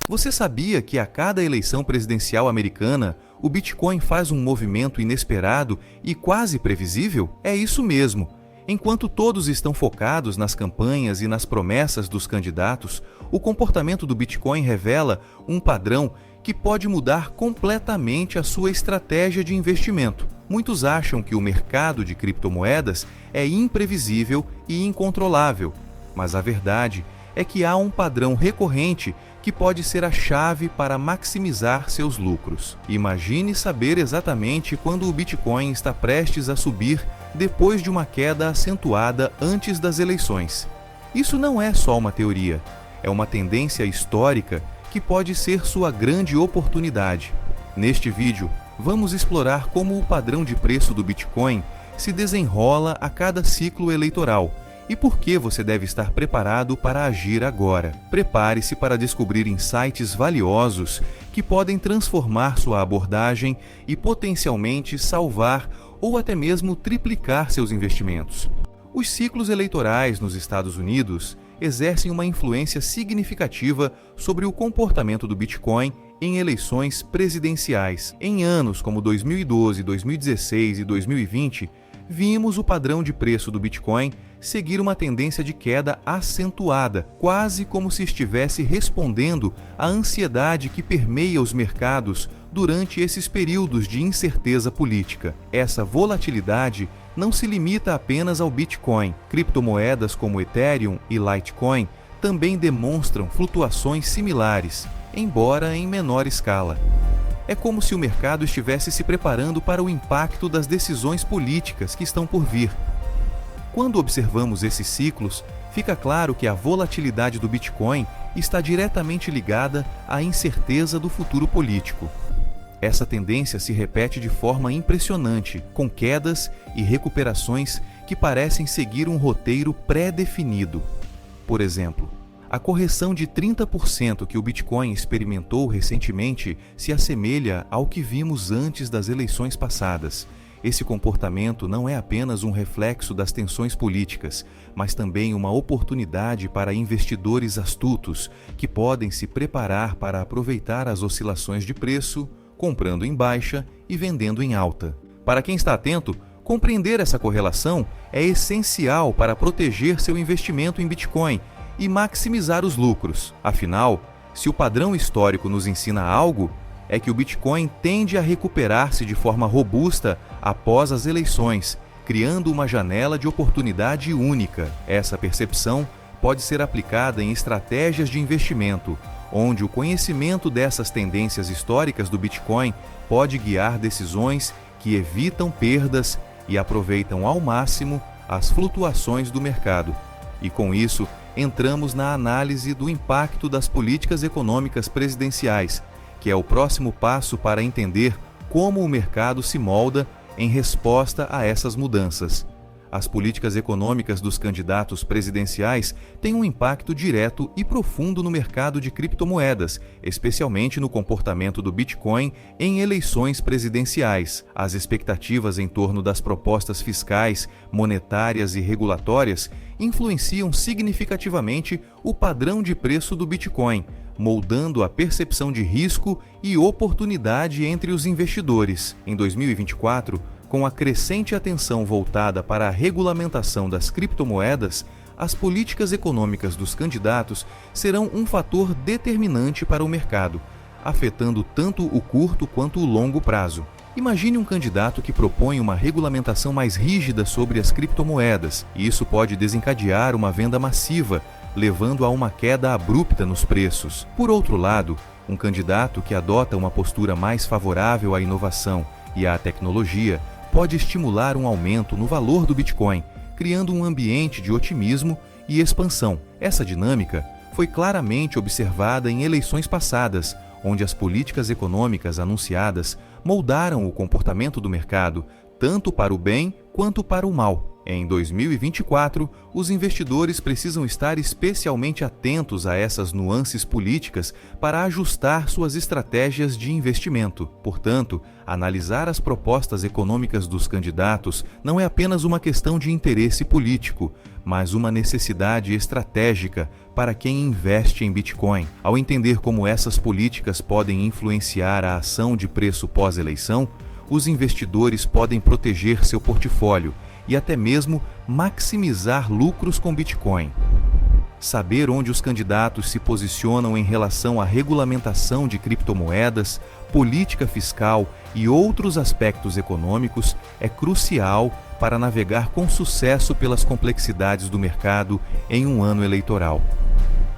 Você sabia que a cada eleição presidencial americana, o Bitcoin faz um movimento inesperado e quase previsível? É isso mesmo. Enquanto todos estão focados nas campanhas e nas promessas dos candidatos, o comportamento do Bitcoin revela um padrão que pode mudar completamente a sua estratégia de investimento. Muitos acham que o mercado de criptomoedas é imprevisível e incontrolável, mas a verdade é que há um padrão recorrente que pode ser a chave para maximizar seus lucros. Imagine saber exatamente quando o Bitcoin está prestes a subir depois de uma queda acentuada antes das eleições. Isso não é só uma teoria, é uma tendência histórica que pode ser sua grande oportunidade. Neste vídeo, vamos explorar como o padrão de preço do Bitcoin se desenrola a cada ciclo eleitoral e por que você deve estar preparado para agir agora. Prepare-se para descobrir insights valiosos que podem transformar sua abordagem e potencialmente salvar ou até mesmo triplicar seus investimentos. Os ciclos eleitorais nos Estados Unidos exercem uma influência significativa sobre o comportamento do Bitcoin em eleições presidenciais. Em anos como 2012, 2016 e 2020, vimos o padrão de preço do Bitcoin seguir uma tendência de queda acentuada, quase como se estivesse respondendo à ansiedade que permeia os mercados durante esses períodos de incerteza política. Essa volatilidade não se limita apenas ao Bitcoin. Criptomoedas como Ethereum e Litecoin também demonstram flutuações similares, embora em menor escala. É como se o mercado estivesse se preparando para o impacto das decisões políticas que estão por vir. Quando observamos esses ciclos, fica claro que a volatilidade do Bitcoin está diretamente ligada à incerteza do futuro político. Essa tendência se repete de forma impressionante, com quedas e recuperações que parecem seguir um roteiro pré-definido. Por exemplo, a correção de 30% que o Bitcoin experimentou recentemente se assemelha ao que vimos antes das eleições passadas. Esse comportamento não é apenas um reflexo das tensões políticas, mas também uma oportunidade para investidores astutos que podem se preparar para aproveitar as oscilações de preço, comprando em baixa e vendendo em alta. Para quem está atento, compreender essa correlação é essencial para proteger seu investimento em Bitcoin e maximizar os lucros. Afinal, se o padrão histórico nos ensina algo, é que o Bitcoin tende a recuperar-se de forma robusta após as eleições, criando uma janela de oportunidade única. Essa percepção pode ser aplicada em estratégias de investimento, onde o conhecimento dessas tendências históricas do Bitcoin pode guiar decisões que evitam perdas e aproveitam ao máximo as flutuações do mercado. E com isso, entramos na análise do impacto das políticas econômicas presidenciais, que é o próximo passo para entender como o mercado se molda em resposta a essas mudanças. As políticas econômicas dos candidatos presidenciais têm um impacto direto e profundo no mercado de criptomoedas, especialmente no comportamento do Bitcoin em eleições presidenciais. As expectativas em torno das propostas fiscais, monetárias e regulatórias influenciam significativamente o padrão de preço do Bitcoin, moldando a percepção de risco e oportunidade entre os investidores. Em 2024, com a crescente atenção voltada para a regulamentação das criptomoedas, as políticas econômicas dos candidatos serão um fator determinante para o mercado, afetando tanto o curto quanto o longo prazo. Imagine um candidato que propõe uma regulamentação mais rígida sobre as criptomoedas, e isso pode desencadear uma venda massiva, levando a uma queda abrupta nos preços. Por outro lado, um candidato que adota uma postura mais favorável à inovação e à tecnologia pode estimular um aumento no valor do Bitcoin, criando um ambiente de otimismo e expansão. Essa dinâmica foi claramente observada em eleições passadas, onde as políticas econômicas anunciadas moldaram o comportamento do mercado, tanto para o bem quanto para o mal. Em 2024, os investidores precisam estar especialmente atentos a essas nuances políticas para ajustar suas estratégias de investimento. Portanto, analisar as propostas econômicas dos candidatos não é apenas uma questão de interesse político, mas uma necessidade estratégica para quem investe em Bitcoin. Ao entender como essas políticas podem influenciar a ação de preço pós-eleição, os investidores podem proteger seu portfólio e até mesmo maximizar lucros com Bitcoin. Saber onde os candidatos se posicionam em relação à regulamentação de criptomoedas, política fiscal e outros aspectos econômicos é crucial para navegar com sucesso pelas complexidades do mercado em um ano eleitoral.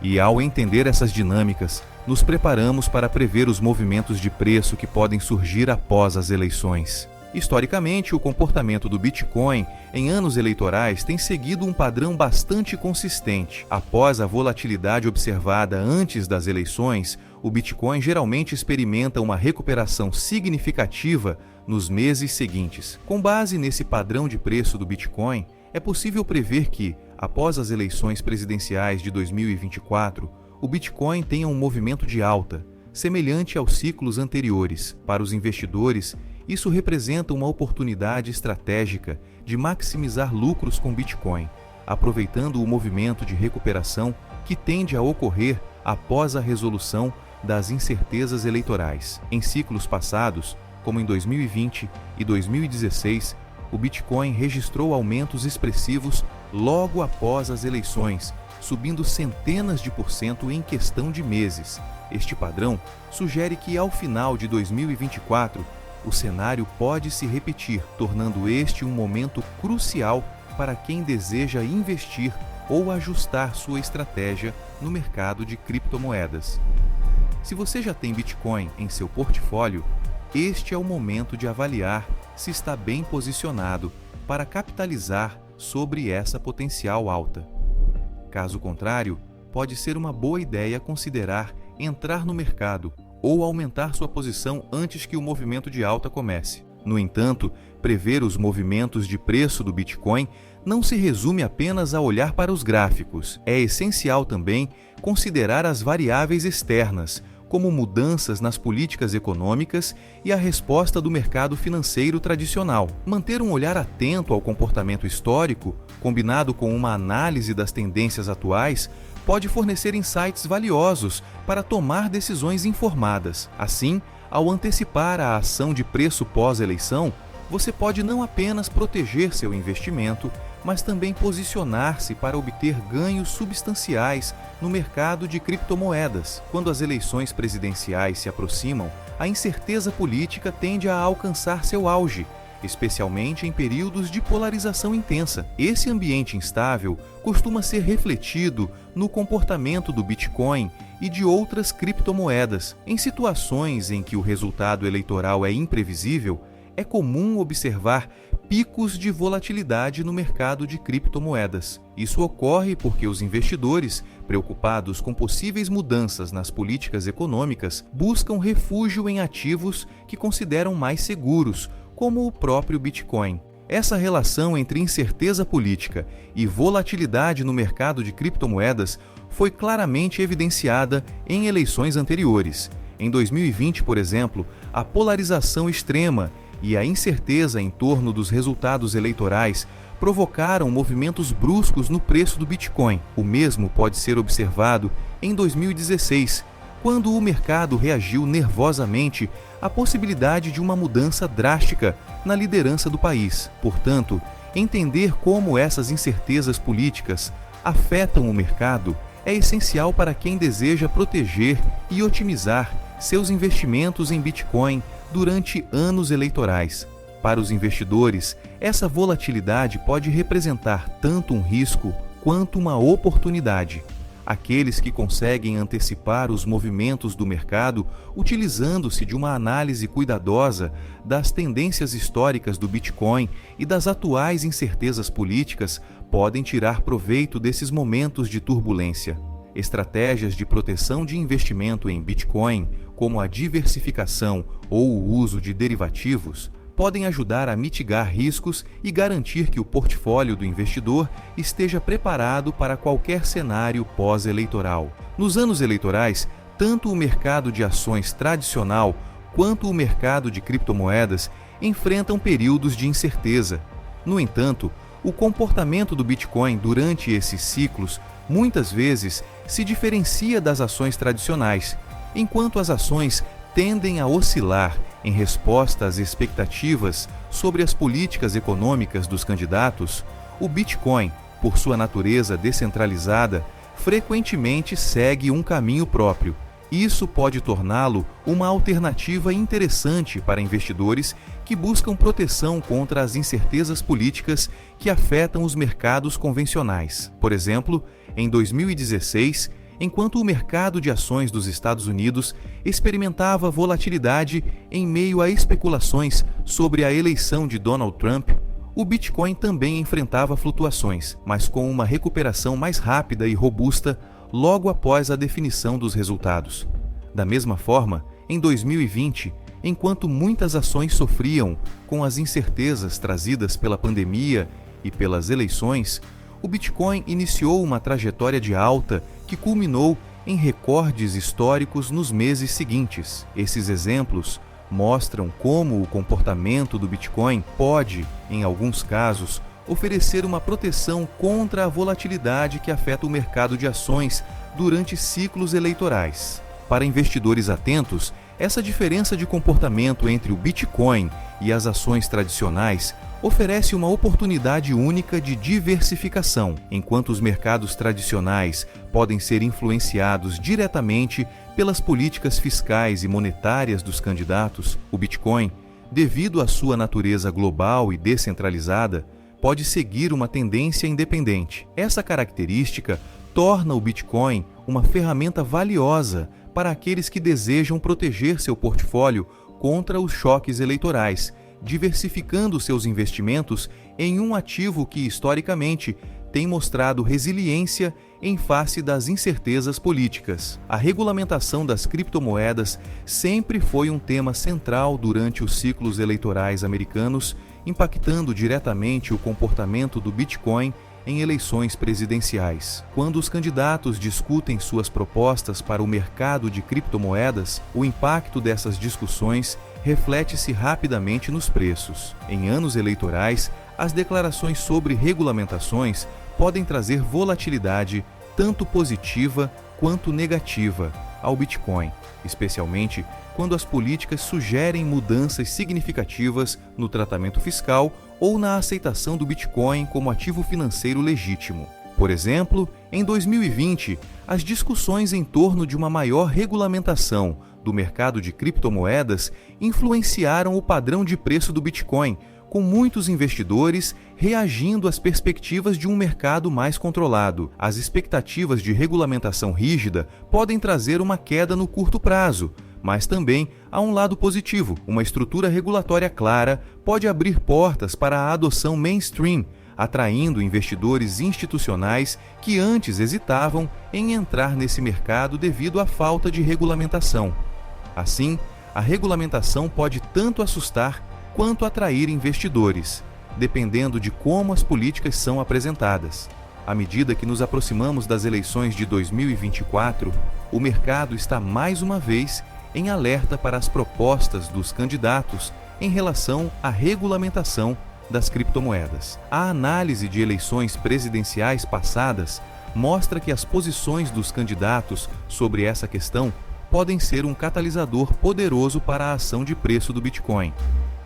E ao entender essas dinâmicas, nos preparamos para prever os movimentos de preço que podem surgir após as eleições. Historicamente, o comportamento do Bitcoin em anos eleitorais tem seguido um padrão bastante consistente. Após a volatilidade observada antes das eleições, o Bitcoin geralmente experimenta uma recuperação significativa nos meses seguintes. Com base nesse padrão de preço do Bitcoin, é possível prever que, após as eleições presidenciais de 2024, o Bitcoin tenha um movimento de alta, semelhante aos ciclos anteriores. Para os investidores, isso representa uma oportunidade estratégica de maximizar lucros com Bitcoin, aproveitando o movimento de recuperação que tende a ocorrer após a resolução das incertezas eleitorais. Em ciclos passados, como em 2020 e 2016, o Bitcoin registrou aumentos expressivos logo após as eleições, subindo centenas de por cento em questão de meses. Este padrão sugere que, ao final de 2024, o cenário pode se repetir, tornando este um momento crucial para quem deseja investir ou ajustar sua estratégia no mercado de criptomoedas. Se você já tem Bitcoin em seu portfólio, este é o momento de avaliar se está bem posicionado para capitalizar sobre essa potencial alta. Caso contrário, pode ser uma boa ideia considerar entrar no mercado ou aumentar sua posição antes que o movimento de alta comece. No entanto, prever os movimentos de preço do Bitcoin não se resume apenas a olhar para os gráficos. É essencial também considerar as variáveis externas, como mudanças nas políticas econômicas e a resposta do mercado financeiro tradicional. Manter um olhar atento ao comportamento histórico, combinado com uma análise das tendências atuais, pode fornecer insights valiosos para tomar decisões informadas. Assim, ao antecipar a ação de preço pós-eleição, você pode não apenas proteger seu investimento, mas também posicionar-se para obter ganhos substanciais no mercado de criptomoedas. Quando as eleições presidenciais se aproximam, a incerteza política tende a alcançar seu auge, especialmente em períodos de polarização intensa. Esse ambiente instável costuma ser refletido no comportamento do Bitcoin e de outras criptomoedas. Em situações em que o resultado eleitoral é imprevisível, é comum observar picos de volatilidade no mercado de criptomoedas. Isso ocorre porque os investidores, preocupados com possíveis mudanças nas políticas econômicas, buscam refúgio em ativos que consideram mais seguros, como o próprio Bitcoin. Essa relação entre incerteza política e volatilidade no mercado de criptomoedas foi claramente evidenciada em eleições anteriores. Em 2020, por exemplo, a polarização extrema e a incerteza em torno dos resultados eleitorais provocaram movimentos bruscos no preço do Bitcoin. O mesmo pode ser observado em 2016, quando o mercado reagiu nervosamente à possibilidade de uma mudança drástica na liderança do país. Portanto, entender como essas incertezas políticas afetam o mercado é essencial para quem deseja proteger e otimizar seus investimentos em Bitcoin durante anos eleitorais. Para os investidores, essa volatilidade pode representar tanto um risco quanto uma oportunidade. Aqueles que conseguem antecipar os movimentos do mercado utilizando-se de uma análise cuidadosa das tendências históricas do Bitcoin e das atuais incertezas políticas podem tirar proveito desses momentos de turbulência. Estratégias de proteção de investimento em Bitcoin, como a diversificação ou o uso de derivativos, podem ajudar a mitigar riscos e garantir que o portfólio do investidor esteja preparado para qualquer cenário pós-eleitoral. Nos anos eleitorais, tanto o mercado de ações tradicional quanto o mercado de criptomoedas enfrentam períodos de incerteza. No entanto, o comportamento do Bitcoin durante esses ciclos muitas vezes se diferencia das ações tradicionais. Enquanto as ações tendem a oscilar em resposta às expectativas sobre as políticas econômicas dos candidatos, o Bitcoin, por sua natureza descentralizada, frequentemente segue um caminho próprio. Isso pode torná-lo uma alternativa interessante para investidores que buscam proteção contra as incertezas políticas que afetam os mercados convencionais. Por exemplo, em 2016, enquanto o mercado de ações dos Estados Unidos experimentava volatilidade em meio a especulações sobre a eleição de Donald Trump, o Bitcoin também enfrentava flutuações, mas com uma recuperação mais rápida e robusta logo após a definição dos resultados. Da mesma forma, em 2020, enquanto muitas ações sofriam com as incertezas trazidas pela pandemia e pelas eleições, o Bitcoin iniciou uma trajetória de alta que culminou em recordes históricos nos meses seguintes. Esses exemplos mostram como o comportamento do Bitcoin pode, em alguns casos, oferecer uma proteção contra a volatilidade que afeta o mercado de ações durante ciclos eleitorais. Para investidores atentos, essa diferença de comportamento entre o Bitcoin e as ações tradicionais oferece uma oportunidade única de diversificação. Enquanto os mercados tradicionais podem ser influenciados diretamente pelas políticas fiscais e monetárias dos candidatos, o Bitcoin, devido à sua natureza global e descentralizada, pode seguir uma tendência independente. Essa característica torna o Bitcoin uma ferramenta valiosa para aqueles que desejam proteger seu portfólio contra os choques eleitorais, diversificando seus investimentos em um ativo que, historicamente, tem mostrado resiliência em face das incertezas políticas. A regulamentação das criptomoedas sempre foi um tema central durante os ciclos eleitorais americanos, impactando diretamente o comportamento do Bitcoin em eleições presidenciais. Quando os candidatos discutem suas propostas para o mercado de criptomoedas, o impacto dessas discussões reflete-se rapidamente nos preços. Em anos eleitorais, as declarações sobre regulamentações podem trazer volatilidade tanto positiva quanto negativa ao Bitcoin, especialmente quando as políticas sugerem mudanças significativas no tratamento fiscal ou na aceitação do Bitcoin como ativo financeiro legítimo. Por exemplo, em 2020, as discussões em torno de uma maior regulamentação do mercado de criptomoedas influenciaram o padrão de preço do Bitcoin, com muitos investidores reagindo às perspectivas de um mercado mais controlado. As expectativas de regulamentação rígida podem trazer uma queda no curto prazo, mas também há um lado positivo. Uma estrutura regulatória clara pode abrir portas para a adoção mainstream, atraindo investidores institucionais que antes hesitavam em entrar nesse mercado devido à falta de regulamentação. Assim, a regulamentação pode tanto assustar quanto atrair investidores, dependendo de como as políticas são apresentadas. À medida que nos aproximamos das eleições de 2024, o mercado está mais uma vez em alerta para as propostas dos candidatos em relação à regulamentação das criptomoedas. A análise de eleições presidenciais passadas mostra que as posições dos candidatos sobre essa questão podem ser um catalisador poderoso para a ação de preço do Bitcoin.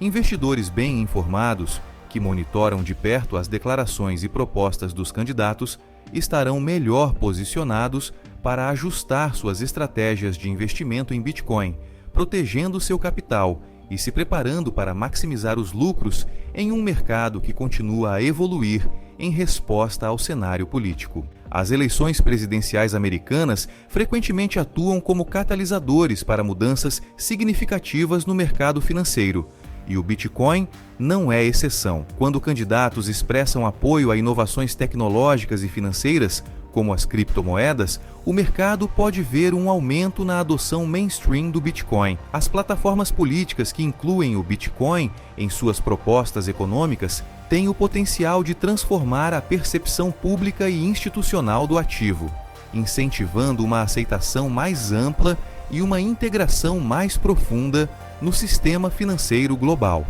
Investidores bem informados, que monitoram de perto as declarações e propostas dos candidatos, estarão melhor posicionados para ajustar suas estratégias de investimento em Bitcoin, protegendo seu capital e se preparando para maximizar os lucros em um mercado que continua a evoluir em resposta ao cenário político. As eleições presidenciais americanas frequentemente atuam como catalisadores para mudanças significativas no mercado financeiro, e o Bitcoin não é exceção. Quando candidatos expressam apoio a inovações tecnológicas e financeiras, como as criptomoedas, o mercado pode ver um aumento na adoção mainstream do Bitcoin. As plataformas políticas que incluem o Bitcoin em suas propostas econômicas têm o potencial de transformar a percepção pública e institucional do ativo, incentivando uma aceitação mais ampla e uma integração mais profunda no sistema financeiro global.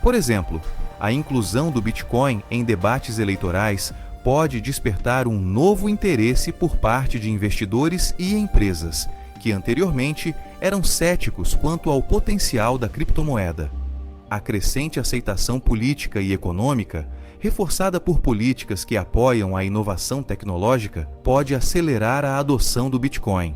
Por exemplo, a inclusão do Bitcoin em debates eleitorais pode despertar um novo interesse por parte de investidores e empresas, que anteriormente eram céticos quanto ao potencial da criptomoeda. A crescente aceitação política e econômica, reforçada por políticas que apoiam a inovação tecnológica, pode acelerar a adoção do Bitcoin.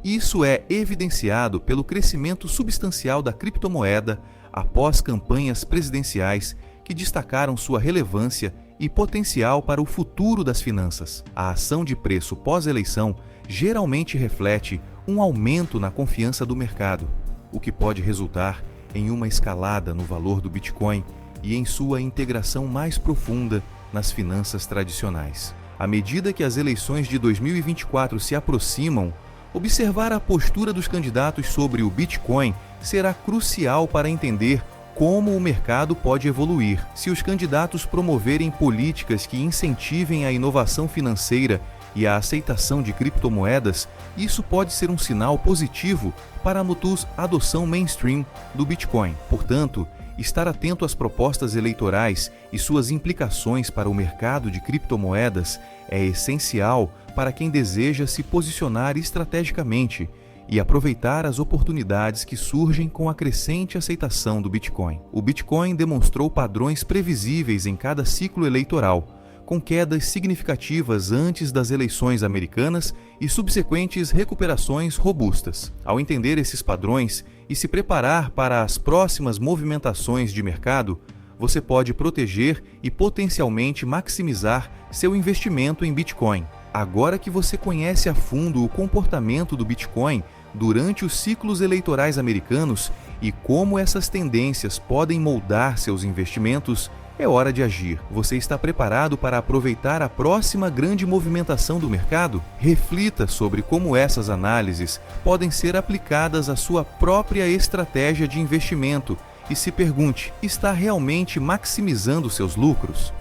Isso é evidenciado pelo crescimento substancial da criptomoeda após campanhas presidenciais que destacaram sua relevância e potencial para o futuro das finanças. A ação de preço pós-eleição geralmente reflete um aumento na confiança do mercado, o que pode resultar em uma escalada no valor do Bitcoin e em sua integração mais profunda nas finanças tradicionais. À medida que as eleições de 2024 se aproximam, observar a postura dos candidatos sobre o Bitcoin será crucial para entender como o mercado pode evoluir. Se os candidatos promoverem políticas que incentivem a inovação financeira e a aceitação de criptomoedas, isso pode ser um sinal positivo para a adoção mainstream do Bitcoin. Portanto, estar atento às propostas eleitorais e suas implicações para o mercado de criptomoedas é essencial para quem deseja se posicionar estrategicamente e aproveitar as oportunidades que surgem com a crescente aceitação do Bitcoin. O Bitcoin demonstrou padrões previsíveis em cada ciclo eleitoral, com quedas significativas antes das eleições americanas e subsequentes recuperações robustas. Ao entender esses padrões e se preparar para as próximas movimentações de mercado, você pode proteger e potencialmente maximizar seu investimento em Bitcoin. Agora que você conhece a fundo o comportamento do Bitcoin durante os ciclos eleitorais americanos e como essas tendências podem moldar seus investimentos, é hora de agir. Você está preparado para aproveitar a próxima grande movimentação do mercado? Reflita sobre como essas análises podem ser aplicadas à sua própria estratégia de investimento e se pergunte: está realmente maximizando seus lucros?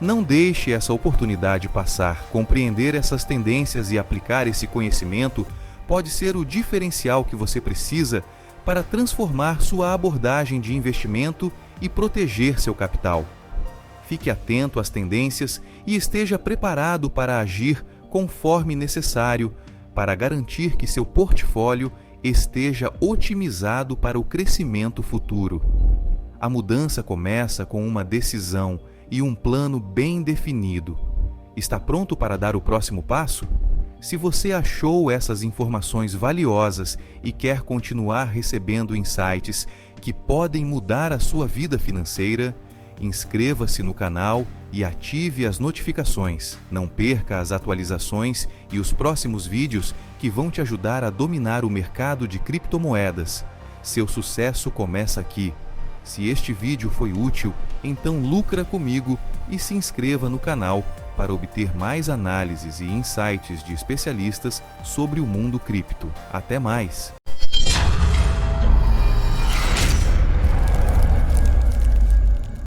Não deixe essa oportunidade passar. Compreender essas tendências e aplicar esse conhecimento pode ser o diferencial que você precisa para transformar sua abordagem de investimento e proteger seu capital. Fique atento às tendências e esteja preparado para agir conforme necessário para garantir que seu portfólio esteja otimizado para o crescimento futuro. A mudança começa com uma decisão e um plano bem definido. Está pronto para dar o próximo passo? Se você achou essas informações valiosas e quer continuar recebendo insights que podem mudar a sua vida financeira, inscreva-se no canal e ative as notificações. Não perca as atualizações e os próximos vídeos que vão te ajudar a dominar o mercado de criptomoedas. Seu sucesso começa aqui. Se este vídeo foi útil, então lucra comigo e se inscreva no canal para obter mais análises e insights de especialistas sobre o mundo cripto. Até mais!